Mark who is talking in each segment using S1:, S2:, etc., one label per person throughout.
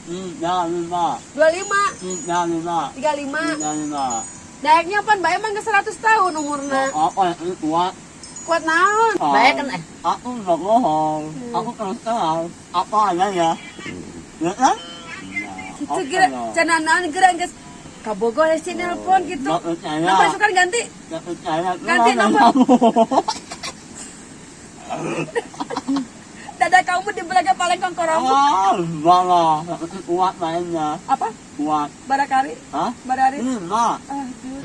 S1: 25. 35. Naiknya pan bae emang ke 100 tahun umurnya. Kuat naon?
S2: Bae kan
S3: Aku nggak bohong. Aku terus terang. Apa aja ya? Ya kan?
S1: Itu kira cenah naon geura geus kabogoh hese nelpon gitu. Nomor sukan ganti. Ganti nomor. Dada kamu di belaga paling kongkorong.
S3: Bala, kuat mainnya.
S1: Apa?
S3: Kuat.
S1: Barakari?
S3: Hah?
S1: Barari?
S3: Enggak.
S1: Aduh.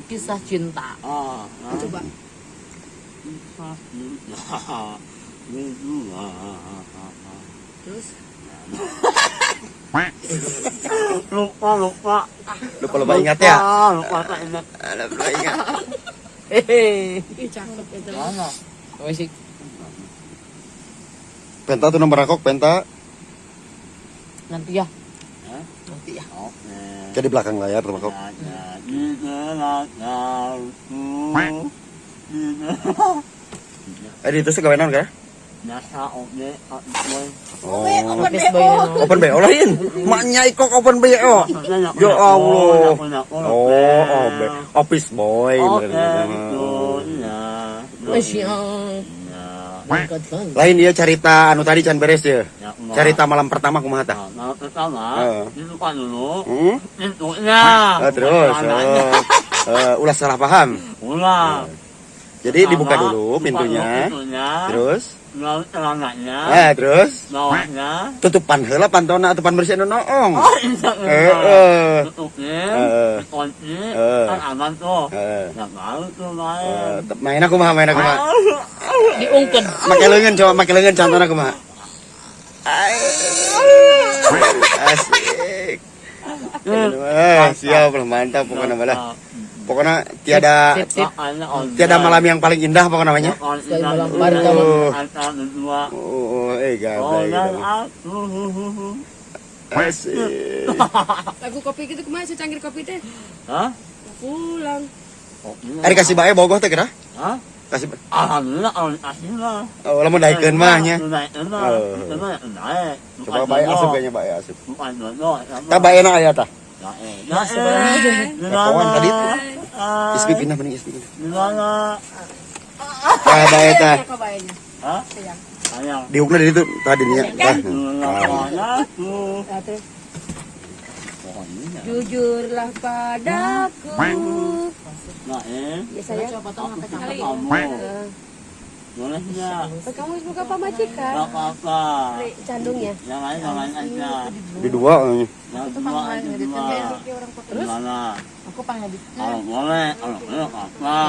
S2: kisah cinta.
S1: Coba.
S3: Kisah cinta.
S1: Terus?
S3: Lupa.
S4: Lupa ingat ya?
S3: Lupa ingat.
S4: Lupa ingat.
S1: Ih, cakep itu.
S3: Mana?
S2: Wes
S4: Penta tuh nomor rakok, penta.
S2: nanti ya.
S3: Nanti ya. Oke.
S4: Kayak di belakang layar rakok. Itu sih kawinan kan?
S3: Nasa oke.
S4: Oh.
S2: Office boy na no.
S4: Open BO lain. Maknya ikok open BO. Ya Allah. Oh, office boy.
S3: Oke, itu ya.
S2: Wes yang angkat kan.
S4: Lain dia cerita anu tadi can beres ya. Cerita malam pertama kumaha tah?
S3: Malam pertama, itu kan dulu. Pintunya.
S4: Terus. Ulah salah paham.
S3: Ulah.
S4: Jadi dibuka dulu pintunya. Terus
S3: lalu celananya.
S4: Terus
S3: Bawahnya.
S4: tutupan heula pantona atupan bersih anu noong.
S3: Tutupnya. Dikunci. Kan aman tuh. Nah, baru tuh main.
S4: Main aku mah.
S2: Diungked.
S4: Make leungeun coba make leungeun contohna kumaha. Asik. Siap lah mantap pokoknya malah. Pokoknya tiada malam yang paling indah pokoknya namanya.
S2: Malam pertama.
S4: Gablay gitu. Asik.
S1: Lagu kopi gitu kumaha secangkir kopi teh?
S3: Hah?
S1: Pulang.
S4: Ari kasih bae bogoh teh kira?
S3: Hah?
S4: Kasih
S3: Alhamdulillah, alhamdulillah.
S4: oh lamun daekeun mah nya.
S3: Naik.
S4: Coba bae asup kayaknya bae asup.
S3: Bukan dodo.
S4: Tah bae na aya tah.
S3: Kawan
S4: tadi tuh. Ispi pindah mending ispi pindah.
S3: Gimana?
S4: Bae tah.
S1: Apa baenya?
S3: Hah? Sayang.
S4: Diukna dari itu tadi nya. Tah.
S1: Jujurlah padaku.
S3: Nah,
S1: Ya saya.
S3: kali boleh ya.
S1: Kamu suka pamajikan?
S3: Gak apa-apa.
S1: Candung ya?
S3: Yang lain aja.
S4: Di dua.
S3: Yang dua aja dua. Gimana?
S2: Aku panggil di.
S3: Kalau boleh gak apa-apa.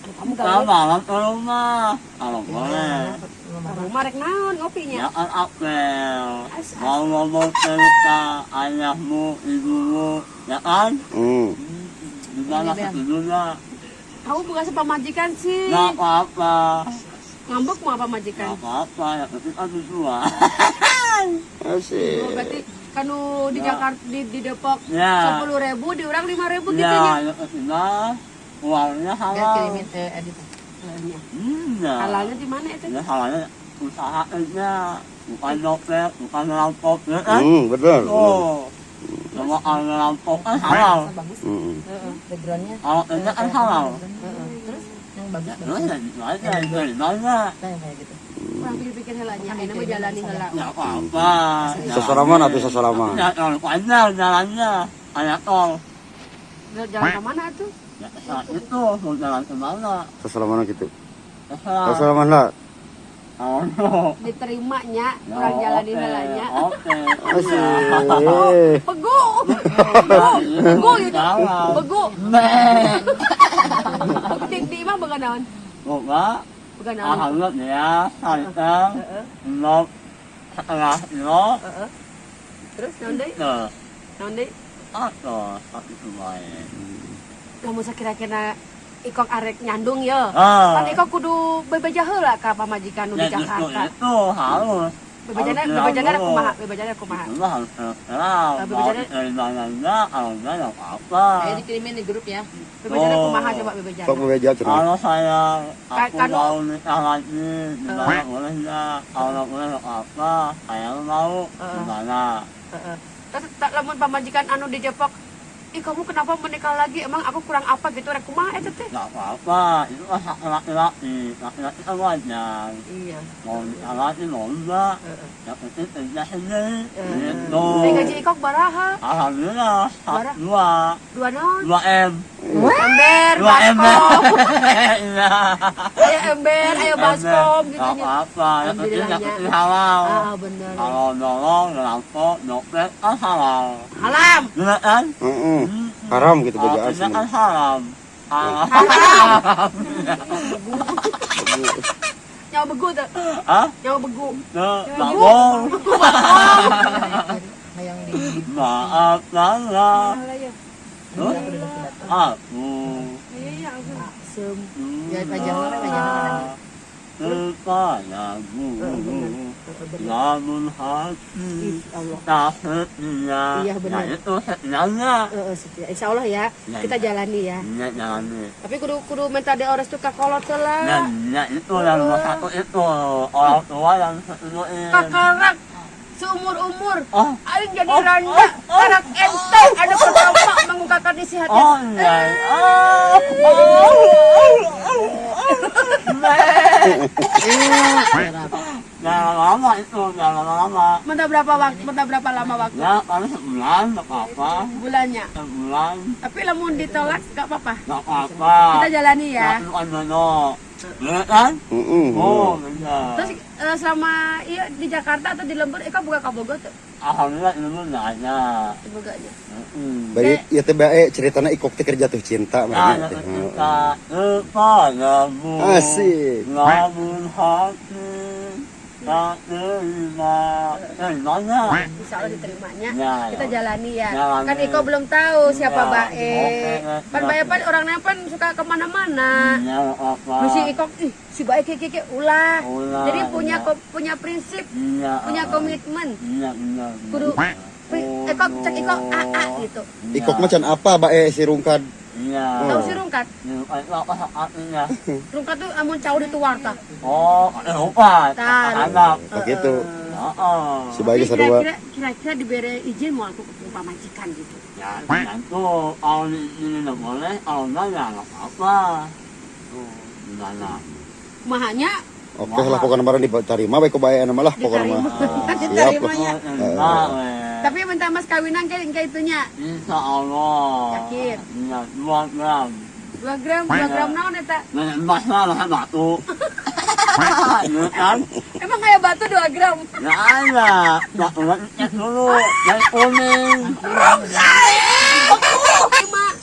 S1: Kamu
S3: Kalau malam ke rumah. Kalau boleh.
S1: Rumah rek naon ngopinya?
S3: Jangan apel. Mau ngomong cerita ayahmu, ibumu, ya kan? Gimana ketidurnya?
S1: Kamu bukan sepamajikan sih.
S3: Gak apa-apa.
S1: Ngambek mau apa majikan?
S3: Gak apa-apa, ya tapi kan tua.
S4: Asik.
S1: Oh, berarti kanu di Jakarta di Depok
S3: Ya.
S1: 10.000 di orang 5.000 gitu
S3: Ya,
S1: nya.
S3: ya ketika uangnya
S2: Biar
S3: halal.
S2: kirimin edit.
S3: Ya.
S1: Halalnya di mana itu?
S3: Ya halalnya usaha aja. Bukan nyopet, bukan ngerampok, ya kan?
S4: Betul.
S3: Oh. Kalau ngerampok kan halal.
S2: Bagus.
S4: Mm.
S2: Backgroundnya.
S3: Kalau ini kan halal.
S2: Terus yang bagus.
S3: Terus ya, dari mana?
S2: Kayak gitu.
S1: Kurang pikir-pikir helanya. Ini mah jalani heula.
S3: Ya apa-apa.
S4: Sesalaman atau sesalaman?
S3: Ya, kalau panjang jalannya. Kayak tol.
S1: Jalan ke mana tuh?
S3: Ya, saat itu mau jalan kemana?
S4: Sesalaman gitu.
S3: Terserah.
S4: Sesalaman lah.
S3: Oh, no.
S1: Diterimanya, kurang jalani helanya.
S3: Oke.
S4: Asik.
S1: Pegu. Pegu gitu. Pegu. Di mah bukan naon?
S3: Buka.
S1: Bukan naon.
S3: Alhamdulillah ya. Santan. Lop. Setengah kilo.
S1: Terus naon deui?
S3: Tuh.
S1: Naon deui?
S3: Atau satu lumayan.
S1: Kamu sakira-kira ikok arek nyandung ya.
S3: Ah.
S1: Kan ikok kudu bebeja heula ka pamajikan nu di
S3: Ya justru
S1: Jakarta.
S3: itu harus.
S1: bebejana kumaha, bebejana kumaha.
S3: Itu harus terus terang. Mau diterima enggak, kalau enggak ya apa.
S2: Ayo dikirimin di grup ya.
S1: Bebejana kumaha coba bebejana.
S4: Sok bebeja cenah.
S3: Kalau saya aku
S1: Kanu-
S3: mau nikah lagi, gimana boleh enggak? Kalau nggak boleh nggak apa, saya mau gimana?
S1: Heeh. Terus tak lamun pamajikan anu dijepok, ih kamu kenapa menikah lagi? Emang aku kurang apa gitu? Rek kumaha eta teh?
S3: Nggak apa-apa, itu kan hak laki-laki, laki-laki kan wajar.
S1: Iya.
S3: Mau nikah lagi mau enggak? Yang penting kerja sendiri, gitu.
S1: Teh gaji ikok baraha?
S3: Alhamdulillah, hak dua,
S1: 2 naon?
S3: 2 M.
S1: Ember,
S3: 2 M.
S1: baskom.
S3: Iya.
S1: Aya ember, aya baskom gitu
S3: Nggak
S1: nya.
S3: apa-apa, yang penting yang
S1: Alhamdulillahnya.
S3: penting halal.
S1: Bener.
S3: Kalau nolong, ngerampok, nyopet kan halal.
S1: Halam.
S3: Bener kan?
S4: Heeh. Haram gitu
S3: Kalau
S4: bejaan
S3: tidak
S4: semua.
S3: kan haram. Haram.
S1: Nyawa begu tuh.
S3: Hah?
S1: Nyawa begu.
S3: Tuh, babong.
S2: Yang di
S3: Maaf lah.
S1: Halah ya.
S3: Tuh, aku.
S1: Iya, aku.
S2: Ya, pajang.
S3: Kepadamu, namun hati tak setia.
S1: Iya, benar.
S3: Nah, itu setianya.
S1: Setia. Insya Allah ya, kita jalani ya.
S3: Iya, jangan.
S1: Tapi kudu minta diores tuh kakolot lah.
S3: Nah, itu yang nomor satu itu orang tua yang setujuin.
S1: Kakarak seumur-umur.
S3: Oh,
S1: Aing jadi randa, karak ente ada pertama mengungkapkan isi hati.
S3: oh iya. Jangan lama itu, jangan lama.
S1: Minta berapa lama waktu?
S3: Ya, paling sebulan, nggak apa-apa.
S1: Bulannya.
S3: Sebulan,
S1: Tapi lamun ditolak gak apa-apa.
S3: nggak apa-apa.
S1: Kita jalani ya.
S3: Tapi kan bener. Bener kan?
S4: Heeh.
S3: Oh, bener.
S1: Terus selama iya di Jakarta atau di Lembur, Eka buka kabogo tuh?
S3: Alhamdulillah ini nggak ada.
S1: Boganya.
S4: Baik, ya teh bae ceritana ikok teh keur jatuh cinta
S3: Nah,
S4: mah teh.
S3: kita kepadamu.
S4: Asik.
S3: Namun hati tak terima. Terimanya.
S1: Insya Allah diterimanya.
S3: Ya,
S1: Kita
S3: ya.
S1: jalani ya.
S3: Jalani.
S1: Kan Iko belum tahu siapa
S3: Ya,
S1: Bae.
S3: oke.
S1: Kan Bae pan orangnya pan suka kemana-mana.
S3: Ya, nggak apa.
S1: Mesti Iko, ih si Bae kiki ulah.
S3: Ulah,
S1: Jadi punya
S3: iya.
S1: punya prinsip,
S3: Iya,
S1: punya komitmen.
S3: Iya, benar.
S1: Kudu Iko cek Iko AA gitu.
S4: Ikok macan apa bae si rungkad?
S3: Iya.
S1: Tahu si Rungkat?
S3: Itu apa artinya?
S1: Rungkat tuh amun cau di tuarta.
S3: Oh, lupa.
S1: Tah,
S3: Anak.
S4: Begitu.
S3: Heeh.
S4: Si bae
S1: Jadi
S4: sarua.
S1: kira-kira diberi izin mau aku ke pamajikan gitu.
S3: Ya, itu kalau ini nggak boleh, kalau enggak ya nggak apa-apa. Tuh, gimana?
S1: Mahanya
S4: Oke lah pokoknya barang diterima bae ku bae anu mah lah pokoknya mah. Siap lah.
S1: diterimanya.
S3: Enggak, weh.
S1: Tapi minta mas kawinan kayak itunya.
S3: Insya Allah.
S1: Yakin?
S3: Iya, 2 gram.
S1: 2 gram naon eta?
S3: Nah, emas lah batu. Iya kan?
S1: Emang kayak batu 2 gram.
S3: Ya ada. Batu cek dulu. Yang kuning.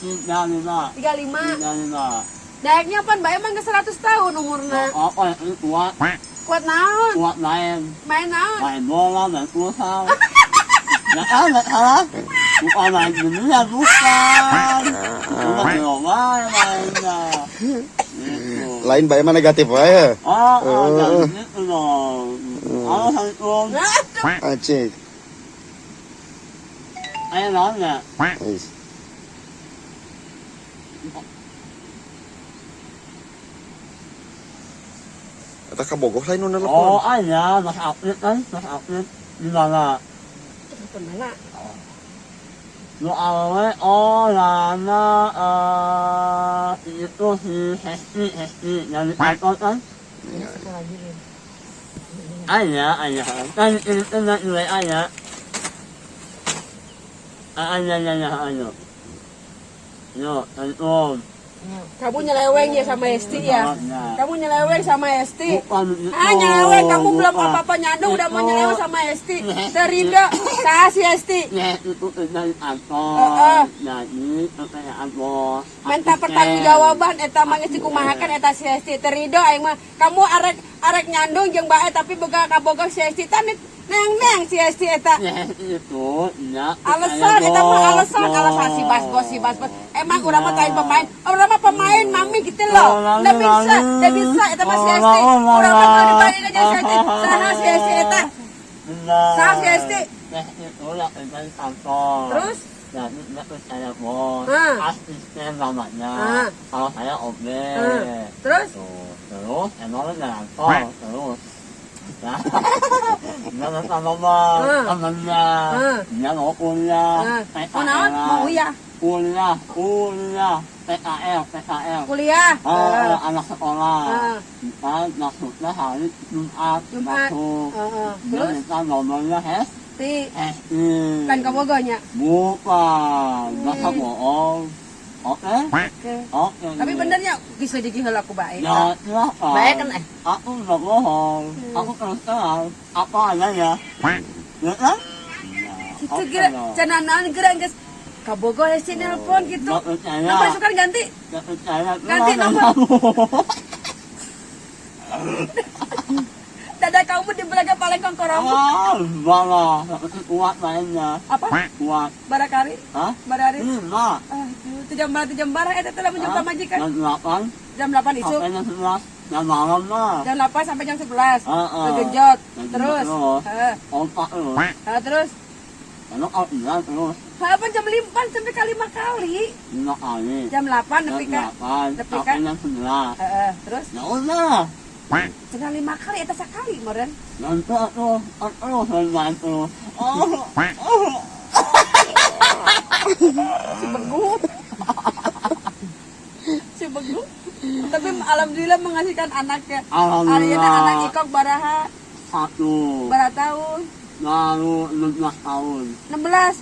S1: 35.
S3: 35.
S1: 35. Dayaknya pan bae emang ke 100 tahun umurna.
S3: Apa yang ini kuat?
S1: Kuat naon?
S3: Kuat main.
S1: Main naon?
S3: Main bola, main futsal. Ya kan, nggak salah. Bukan main dunia, bukan. Bukan main mainnya. Gitu.
S4: Lain bae mah negatif wae.
S3: Jangan gitu dong. Assalamualaikum.
S4: Acik.
S3: Ayo nanya.
S4: Ais. Eta kabogoh lain nu
S3: Oh,
S4: nelpon.
S3: ada. Mas Aplit kan? Mas Aplit. Di mana?
S1: Kemana?
S3: Lu awe, oh, Lana, itu si Hesti, yang di Python kan? Ayah. Kan itu na nilai ayah. Ayo. Yo, Assalamualaikum.
S1: Kamu nyeleweng ya sama Esti ya? Kamu nyeleweng sama Esti?
S3: Bukan itu.
S1: Nyeleweng, kamu belum
S3: Bukan.
S1: apa-apa nyandung udah mau
S3: Itu.
S1: nyeleweng sama Esti. Terindo, sah si Esti.
S3: Ya, itu dari kantor. Jadi, pertanyaan bos.
S1: Minta pertanggungjawaban eta mah geus dikumahakeun eta si Esti. Terindo aing mah kamu arek nyandung jeung bae tapi boga kaboga si Esti teh neang si Esti eta.
S3: Ya, itu. Ya,
S1: Alasan eta mah alasan si bos. Emang urang mah kain pemain. Urang mah pemain mami gitu loh. Udah bisa eta mah si Esti. Urang mah dibayar aja si Esti. Sana si Esti eta.
S3: Benar.
S1: Sah si Esti.
S3: Itu yang dari kantor.
S1: Terus?
S3: Jadi dia percaya bos.
S1: Ah.
S3: Asisten namanya.
S1: Ah.
S3: Kalau saya Obe.
S1: Terus?
S3: Tuh. Terus emang jalan tol. Terus. Nah, dia sama bang, temennya. Dia mau kuliah.
S1: Mau naon? Mau ya?
S3: Kuliah. PKL.
S1: Kuliah.
S3: Anak sekolah. Kita maksudnya hari Jumat. Masuk. Dia
S1: Terus?
S3: minta nomornya Hesti.
S1: Kan kabogonya.
S3: Bukan. Masa bohong. Oke? Oke.
S1: Tapi benernya bisa digihal aku baik.
S3: Ya, kenapa?
S2: Baik kan
S3: Aku nggak bohong. Aku terus terang. Apa adanya. Ya kan?
S1: Itu kira cananan gerak guys. Kabogo hesi nelpon gitu.
S3: Nggak percaya.
S1: Nomor sukan ganti.
S3: Nggak percaya.
S1: Ganti nomor. Dada kamu di belakang paling kongkoramu.
S3: Bala. Kuat mainnya.
S1: Apa?
S3: Kuat.
S1: Barakari?
S3: Hah?
S1: Barari?
S3: Lima.
S1: Itu jam barang itu telah menjumpa majikan.
S3: Jam 8.
S1: Jam 8 isu.
S3: Sampai jam 11. Jam malam lah.
S1: Jam 8 sampai jam 11.
S3: Heeh.
S1: Tergenjot.
S3: Tergenjot
S1: Terus.
S3: terus.
S1: Heeh.
S3: Otak terus.
S1: Terus.
S3: Kalau kau bilang terus.
S1: Apa jam 5 sampai kali 5 kali?
S3: 5 kali.
S1: Jam 8
S3: Jam
S1: nepi kan?
S3: 8.
S1: Nepi
S3: Sampai
S1: kan?
S3: jam 11.
S1: Terus.
S3: Ya udah.
S1: Cenah 5 kali eta sakali meureun.
S3: Nanti aku bantu.
S1: Si begu. Si begu. Tapi alhamdulillah menghasilkan anaknya.
S3: Alhamdulillah.
S1: Ayeuna anak Ikok baraha
S3: 1.
S1: berapa tahun?
S3: Lalu 16 tahun.
S1: 16.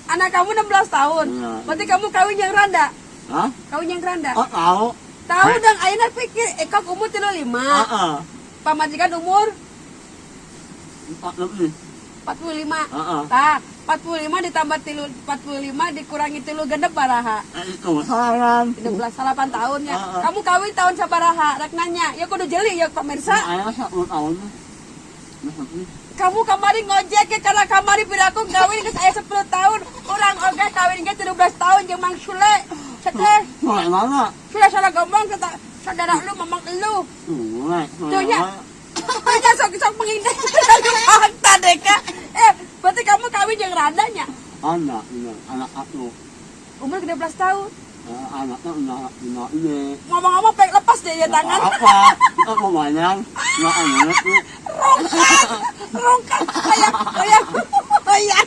S1: Anak kamu 16 tahun.
S3: Iya.
S1: Berarti kamu kawin yang randa.
S3: Hah?
S1: Kawin yang randa.
S3: Oh tahu?
S1: Tahu dong ayeuna pikir Ikok umur 35. Pamajikan umur
S3: 4 lebih.
S1: 45.
S3: Heeh.
S1: Tah, 45 ditambah 45 dikurangi 3 genep baraha.
S3: Itu saran.
S1: 16 tahun ya.
S3: Heeh.
S1: Kamu kawin tahun sabaraha? Rek nanya. Ya kudu jeli ya pemirsa.
S3: Ayah 10 tahun.
S1: Kamu kamari ngojek ya karena kamari piraku kawin ke saya 10 tahun. Orang oge kawin ke 13 tahun jeung Mang Sule. Ceteh.
S3: Mulai mana?
S1: Sudah salah ngomong kata saudara lu mamang lu.
S3: Mulai.
S1: Tuh ya. Aja sok-sok menghindar. Fakta deh Kak. Berarti kamu kawin yang radanya.
S3: Anak, anak aku.
S1: Umur 13 tahun.
S3: Anaknya udah ini.
S1: Ngomong-ngomong pengen lepas deh ya tangan.
S3: Apa? Kita mau banyak. Nggak ada tuh.
S1: Rongkak. Ayah.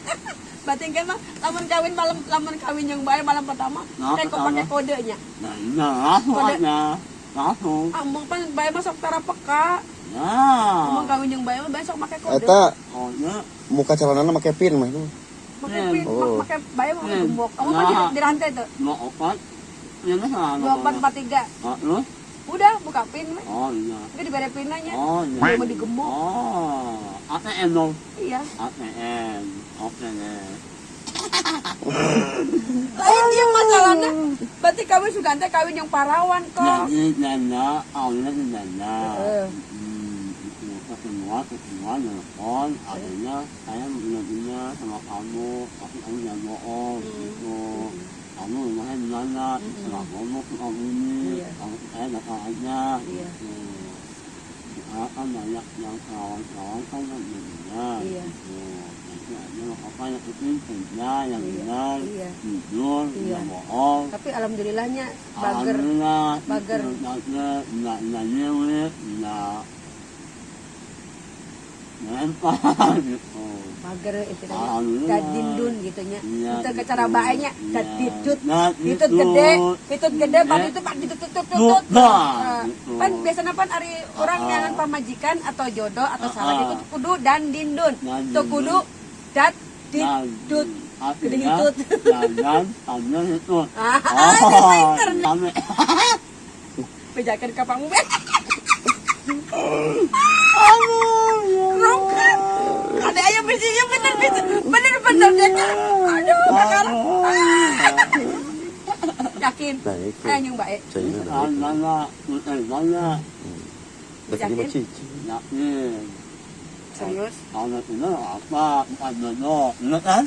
S1: Berarti kan mah lamun kawin yang baik malam pertama. Kayak kok pakai kodenya.
S3: Nah, ini langsungnya. Langsung.
S1: Among pan baik masuk tara peka.
S3: Nah.
S1: Among kawin yang baik besok pakai kode.
S4: Eta
S3: Oh, ya.
S4: muka celanana make pin mah itu.
S1: Pakai pin,
S4: Oh.
S1: pakai baik mau gembok. Kamu kan di rantai tuh.
S3: Mau opat. Ini salah.
S1: 2443.
S3: Lu?
S1: Udah buka pin mah.
S3: Oh, iya.
S1: Tapi diberi pinanya.
S3: Oh, iya.
S1: Dia mau digembok.
S3: Oh, ATM dong.
S1: Iya.
S3: ATM. Oke deh.
S1: Lain dia masalahnya. Berarti kawin Sugante kawin yang parawan kok.
S3: Jadi janda, awalnya di janda.
S1: Heeh.
S3: Itu ketemuan nelfon, akhirnya saya benar-benar sama kamu, tapi kamu jangan bohong, gitu. Kamu rumahnya di mana? Setelah ngomong ke kamu ini, kamu saya datang aja, gitu. Sekarang kan banyak yang kawan-kawan kan yang benar, gitu. Jadi aja apa yang penting kerja, yang benar, jujur, jangan bohong.
S1: Tapi alhamdulillahnya bager.
S3: Alhamdulillah,
S1: Bager.
S3: nggak nyewek, nggak lempar gitu.
S1: Bager itu
S3: Alhamdulillah.
S1: gadindun gitunya.
S3: Iya,
S1: Itu ke
S3: gitu.
S1: cara baiknya
S3: Iya.
S1: gaditut.
S3: Nah,
S1: Ditut
S3: gitu.
S1: gede, ditut gede, pan itu pak ditut.
S3: Nah, gitu.
S1: Pan biasanya pan ari orang yang pamajikan atau jodoh atau salah itu kudu dan dindun.
S3: Dan
S1: Tuh kudu dat
S3: Nah,
S1: ditut. Gede
S3: artinya,
S1: hitut.
S3: jangan sambil itu.
S1: Pinter.
S3: Sambil.
S1: Pejakan kapangmu.
S3: Aduh,
S1: Rongkan. Ada ayam bersihnya bener dia. Aduh, bakal. Yakin?
S4: Baik.
S1: Ayah yang baik.
S4: Cina dah.
S3: Mana, mana,
S4: Dah lima cici.
S3: yakin.
S1: Serius?
S3: Kalau itu apa? Bukan jodoh, bener kan?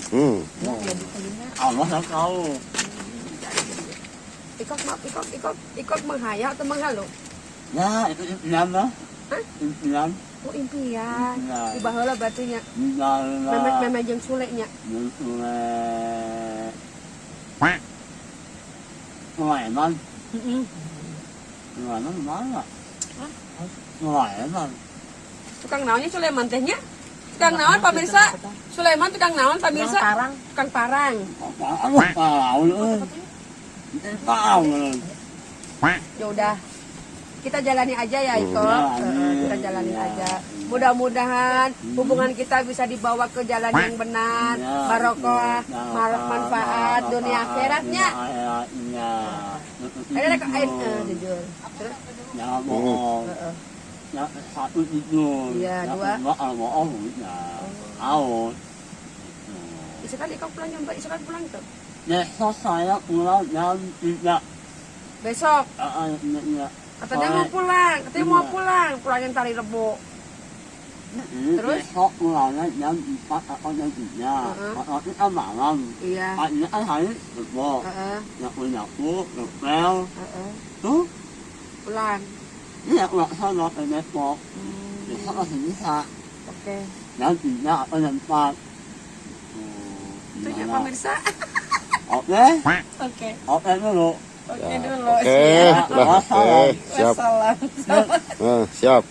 S3: Allah yang tahu.
S1: Ikok menghayal atau menghalu?
S3: Ya, itu impian lah.
S1: Hah?
S3: Impian.
S1: Oh impian.
S3: Impian.
S1: Di baheula berarti nya.
S3: Misalnya
S1: Meme jeung Sule nya.
S3: Sulaiman,
S1: Heeh.
S3: Sulaiman mana? Sulaiman.
S1: Tukang naonnya Sulaiman teh nya? Tukang naon pemirsa? Sulaiman tukang naon pemirsa?
S2: Parang.
S1: Tukang parang.
S3: Tahu.
S1: Ya udah. Kita jalani aja ya Iko. Kita jalani aja. Mudah-mudahan hubungan kita bisa dibawa ke jalan yang benar, barokah, manfaat dunia akhiratnya. Ada jujur. Terus
S3: Jangan bohong. Yang satu itu.
S1: Iya,
S3: Yang
S1: dua.
S3: kedua kalau bohong ya. Out.
S1: Isekan Iko pulang jam berapa? Isekan pulang tuh.
S3: Besok saya pulang jam 3.
S1: Besok.
S3: Ya.
S1: Katanya mau pulang. Katanya mau pulang. Pulangnya ntar hari Rebo. Terus?
S3: Besok pulangnya jam 4 atau jam 3. Kalau kita malam.
S1: Iya.
S3: Ini kan hari Rebo.
S1: Heeh.
S3: Nyapu-nyapu, ngepel.
S1: Heeh.
S3: Tuh.
S1: Pulang.
S3: Ini aku nggak sana ke Depok. Besok masih bisa.
S1: Oke.
S3: Jam 3 atau jam 4.
S1: Itu ya pemirsa.
S3: Oke?
S1: Oke.
S3: Oke dulu.
S1: Oke dulu.
S4: Oke,
S1: Siap.
S4: lah, siap.
S1: Wassalam.
S4: Siap.